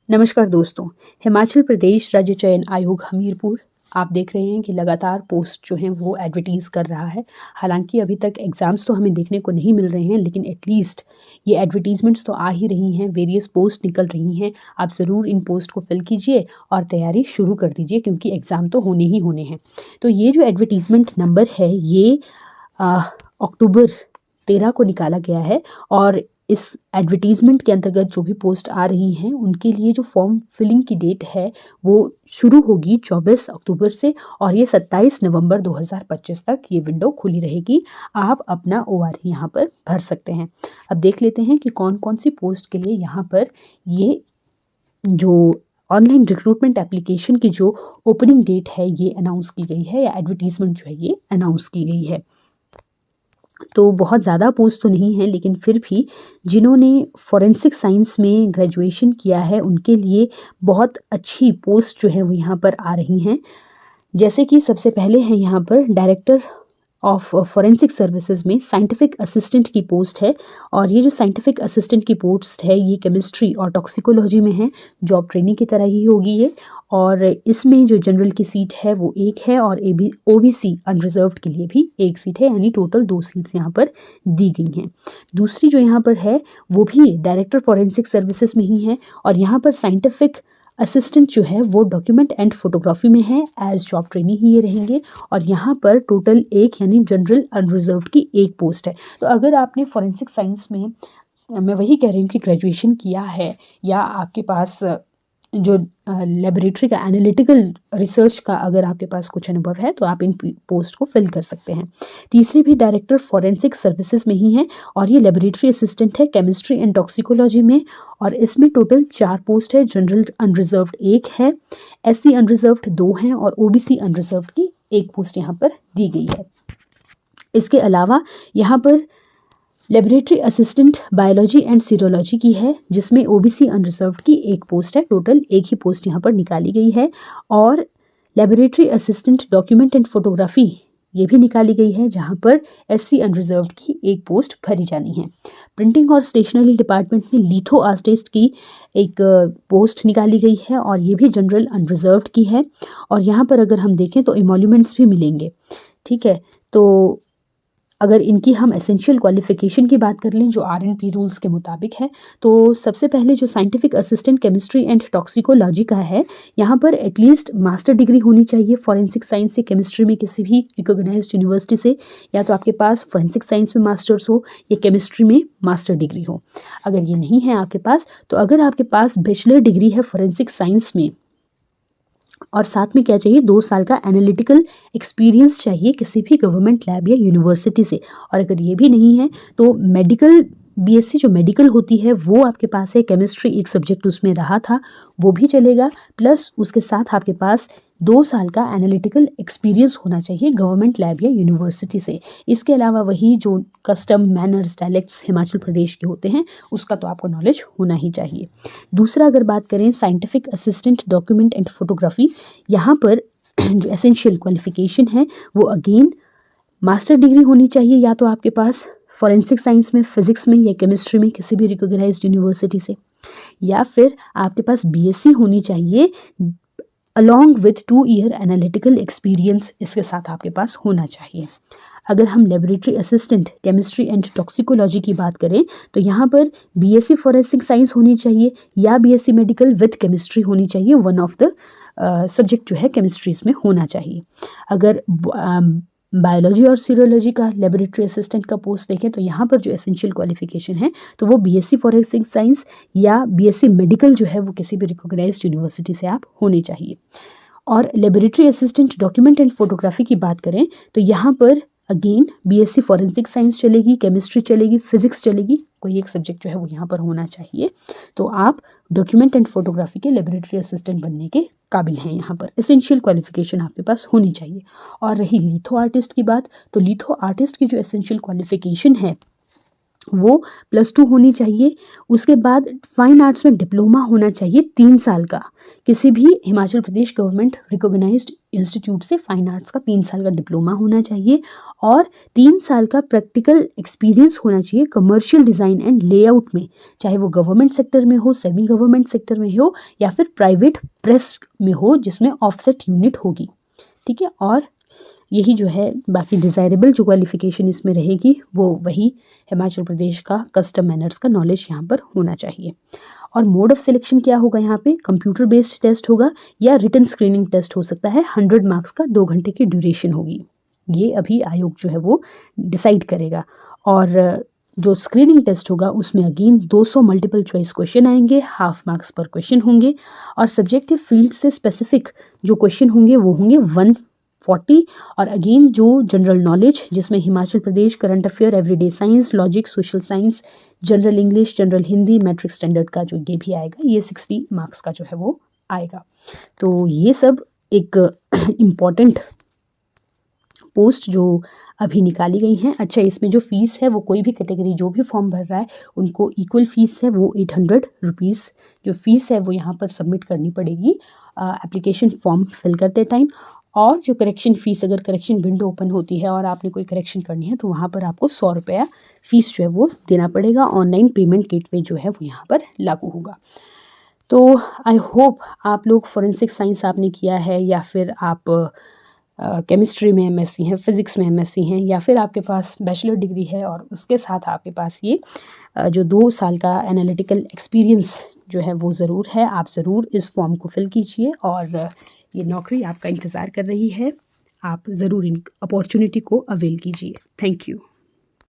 नमस्कार दोस्तों। हिमाचल प्रदेश राज्य चयन आयोग हमीरपुर आप देख रहे हैं कि लगातार पोस्ट जो हैं वो एडवर्टाइज़ कर रहा है। हालांकि अभी तक एग्ज़ाम्स तो हमें देखने को नहीं मिल रहे हैं, लेकिन एटलीस्ट ये एडवर्टीज़मेंट्स तो आ ही रही हैं, वेरियस पोस्ट निकल रही हैं। आप ज़रूर इन पोस्ट को फिल कीजिए और तैयारी शुरू कर दीजिए, क्योंकि एग्ज़ाम तो होने ही होने हैं। तो ये जो एडवर्टीज़मेंट नंबर है ये अक्टूबर 13 को निकाला गया है, और इस एडवर्टीज़मेंट के अंतर्गत जो भी पोस्ट आ रही हैं उनके लिए जो फॉर्म फिलिंग की डेट है वो शुरू होगी 24 अक्टूबर से, और ये 27 नवंबर 2025 तक ये विंडो खुली रहेगी। आप अपना OR यहाँ पर भर सकते हैं। अब देख लेते हैं कि कौन कौन सी पोस्ट के लिए यहाँ पर ये जो ऑनलाइन रिक्रूटमेंट एप्लीकेशन की जो ओपनिंग डेट है ये अनाउंस की गई है, या एडवर्टीज़मेंट जो है ये अनाउंस की गई है। तो बहुत ज़्यादा पोस्ट तो नहीं है, लेकिन फिर भी जिन्होंने फॉरेंसिक साइंस में ग्रेजुएशन किया है उनके लिए बहुत अच्छी पोस्ट जो है वो यहाँ पर आ रही हैं। जैसे कि सबसे पहले है यहाँ पर डायरेक्टर ऑफ फॉरेंसिक सर्विसेज में साइंटिफिक असिस्टेंट की पोस्ट है, और ये जो साइंटिफिक असिस्टेंट की पोस्ट है ये केमिस्ट्री और टॉक्सिकोलॉजी में है। जॉब ट्रेनिंग की तरह ही होगी ये, और इसमें जो जनरल की सीट है वो एक है, और OBC अनरिजर्व्ड के लिए भी एक सीट है, यानी टोटल 2 सीट्स यहाँ पर दी गई हैं। दूसरी जो यहाँ पर है वो भी डायरेक्टर फॉरेंसिक सर्विसेज में ही है, और यहाँ पर साइंटिफिक असिस्टेंट जो है वो डॉक्यूमेंट एंड फोटोग्राफी में है। एज जॉब ट्रेनिंग ही ये रहेंगे, और यहाँ पर टोटल एक यानी जनरल अनरिजर्व्ड की एक पोस्ट है। तो अगर आपने फॉरेंसिक साइंस में, मैं वही कह रही हूँ कि ग्रेजुएशन किया है, या आपके पास जो लेबोरेटरी का एनालिटिकल रिसर्च का अगर आपके पास कुछ अनुभव है तो आप इन पोस्ट को फिल कर सकते हैं। तीसरी भी डायरेक्टर फॉरेंसिक सर्विसेज में ही है, और ये लेबोरेटरी असिस्टेंट है केमिस्ट्री एंड टॉक्सिकोलॉजी में, और इसमें टोटल 4 पोस्ट है। जनरल अनरिजर्व्ड 1 है, SC अनरिजर्व्ड 2 हैं, और OBC अनरिजर्व्ड की 1 पोस्ट यहाँ पर दी गई है। इसके अलावा यहाँ पर laboratory assistant biology and serology की है, जिसमें OBC अनरिजर्व्ड की 1 पोस्ट है। टोटल एक ही पोस्ट यहाँ पर निकाली गई है। और laboratory assistant document and photography ये भी निकाली गई है, जहाँ पर SC अनरिजर्व्ड की 1 पोस्ट भरी जानी है। प्रिंटिंग और स्टेशनरी डिपार्टमेंट में लिथो आर्टिस्ट की एक पोस्ट निकाली गई है, और ये भी जनरल अनरिजर्व्ड की है। और यहाँ पर अगर हम देखें तो इमोल्यूमेंट्स भी मिलेंगे। ठीक है, तो अगर इनकी हम एसेंशियल क्वालिफिकेशन की बात कर लें जो RNP रूल्स के मुताबिक है, तो सबसे पहले जो scientific assistant chemistry and toxicology का है, यहाँ पर एटलीस्ट मास्टर डिग्री होनी चाहिए फॉरेंसिक साइंस से केमिस्ट्री में किसी भी रिकॉग्नाइज्ड यूनिवर्सिटी से, या तो आपके पास फॉरेंसिक साइंस में मास्टर्स हो या केमिस्ट्री में मास्टर डिग्री हो। अगर ये नहीं है आपके पास, तो अगर आपके पास बैचलर डिग्री है फॉरेंसिक साइंस में, और साथ में क्या चाहिए, 2 साल का एनालिटिकल एक्सपीरियंस चाहिए किसी भी गवर्नमेंट लैब या यूनिवर्सिटी से। और अगर ये भी नहीं है तो मेडिकल BSc जो मेडिकल होती है वो आपके पास है, केमिस्ट्री एक सब्जेक्ट उसमें रहा था वो भी चलेगा, प्लस उसके साथ आपके पास 2 साल का एनालिटिकल एक्सपीरियंस होना चाहिए गवर्नमेंट लैब या यूनिवर्सिटी से। इसके अलावा वही जो custom manners dialects Himachal Pradesh के होते हैं उसका तो आपको नॉलेज होना ही चाहिए। दूसरा अगर बात करें scientific assistant document and photography, यहाँ पर जो एसेंशियल क्वालिफिकेशन है वो अगेन मास्टर डिग्री होनी चाहिए, या तो आपके पास फॉरेंसिक साइंस में, फिजिक्स में या केमिस्ट्री में किसी भी रिकॉग्नाइज्ड यूनिवर्सिटी से, या फिर आपके पास BSc होनी चाहिए along with 2 year analytical experience इसके साथ आपके पास होना चाहिए। अगर हम laboratory assistant chemistry and toxicology की बात करें तो यहाँ पर BSc फॉरेंसिक साइंस होनी चाहिए, या BSc मेडिकल विथ केमिस्ट्री होनी चाहिए। वन ऑफ द सब्जेक्ट जो है केमिस्ट्रीज में होना चाहिए। अगर बायोलॉजी और सीरोलॉजी का लेबोरेटरी असिस्टेंट का पोस्ट देखें तो यहाँ पर जो एसेंशियल क्वालिफिकेशन है तो वो BSc फॉरेंसिक साइंस या BSc मेडिकल जो है वो किसी भी रिकॉग्नाइज्ड यूनिवर्सिटी से आप होने चाहिए। और laboratory assistant document and photography की बात करें तो यहाँ पर अगेन BSc फॉरेंसिक साइंस चलेगी, केमिस्ट्री चलेगी, फिजिक्स चलेगी, कोई एक सब्जेक्ट जो है वो यहाँ पर होना चाहिए। तो आप डॉक्यूमेंट एंड फोटोग्राफी के लेबोरेटरी असिस्टेंट बनने के काबिल हैं। यहाँ पर एसेंशियल क्वालिफिकेशन आपके पास होनी चाहिए। और रही लिथो आर्टिस्ट की बात, तो लिथो आर्टिस्ट की जो एसेंशियल क्वालिफिकेशन है वो +2 होनी चाहिए। उसके बाद फ़ाइन आर्ट्स में डिप्लोमा होना चाहिए 3 साल का। किसी भी Himachal Pradesh government recognised institute से फ़ाइन आर्ट्स का 3 साल का डिप्लोमा होना चाहिए और 3 साल का प्रैक्टिकल एक्सपीरियंस होना चाहिए कमर्शियल डिज़ाइन एंड लेआउट में, चाहे वो गवर्नमेंट सेक्टर में हो, सेमी गवर्नमेंट सेक्टर में हो या फिर प्राइवेट प्रेस में हो जिसमें ऑफसेट यूनिट होगी। ठीक है, और यही जो है बाकी डिज़ायरेबल जो क्वालिफ़िकेशन इसमें रहेगी वो वही हिमाचल प्रदेश का कस्टम मैनर्स का नॉलेज यहाँ पर होना चाहिए। और मोड ऑफ सिलेक्शन क्या होगा यहाँ पे, कंप्यूटर बेस्ड टेस्ट होगा या रिटन स्क्रीनिंग टेस्ट हो सकता है। 100 मार्क्स का 2 घंटे की ड्यूरेशन होगी। ये अभी आयोग जो है वो डिसाइड करेगा। और जो स्क्रीनिंग टेस्ट होगा उसमें अगेन 200 मल्टीपल चॉइस क्वेश्चन आएंगे, हाफ मार्क्स पर क्वेश्चन होंगे और सब्जेक्टिव फील्ड से स्पेसिफिक जो क्वेश्चन होंगे वो होंगे 140। और अगेन जो जनरल नॉलेज जिसमें Himachal Pradesh, current affair, everyday science, logic, social science, general English, general Hindi, matric standard का जो ये भी आएगा, ये 60 मार्क्स का जो है वो आएगा। तो ये सब एक इम्पॉर्टेंट पोस्ट जो अभी निकाली गई हैं। अच्छा, इसमें जो फ़ीस है वो कोई भी कैटेगरी जो भी फॉर्म भर रहा है उनको इक्वल फ़ीस है, वो 800 रुपीज़ जो फ़ीस है वो यहाँ पर सबमिट करनी पड़ेगी एप्लीकेशन फॉर्म फिल करते टाइम। और जो करेक्शन फ़ीस, अगर करेक्शन विंडो ओपन होती है और आपने कोई करेक्शन करनी है तो वहाँ पर आपको 100 रुपया फ़ीस जो है वो देना पड़ेगा। ऑनलाइन पेमेंट गेटवे जो है वो यहाँ पर लागू होगा। तो आई होप आप लोग फोरेंसिक साइंस आपने किया है या फिर आप केमिस्ट्री में एमएससी हैं, फ़िज़िक्स में एमएससी हैं या फिर आपके पास बैचलर डिग्री है और उसके साथ आपके पास ये जो 2 साल का एनालिटिकल एक्सपीरियंस जो है वो ज़रूर है। आप ज़रूर इस फॉर्म को फिल कीजिए और ये नौकरी आपका इंतज़ार कर रही है। आप ज़रूर इन अपॉर्चुनिटी को अवेल कीजिए। Thank you.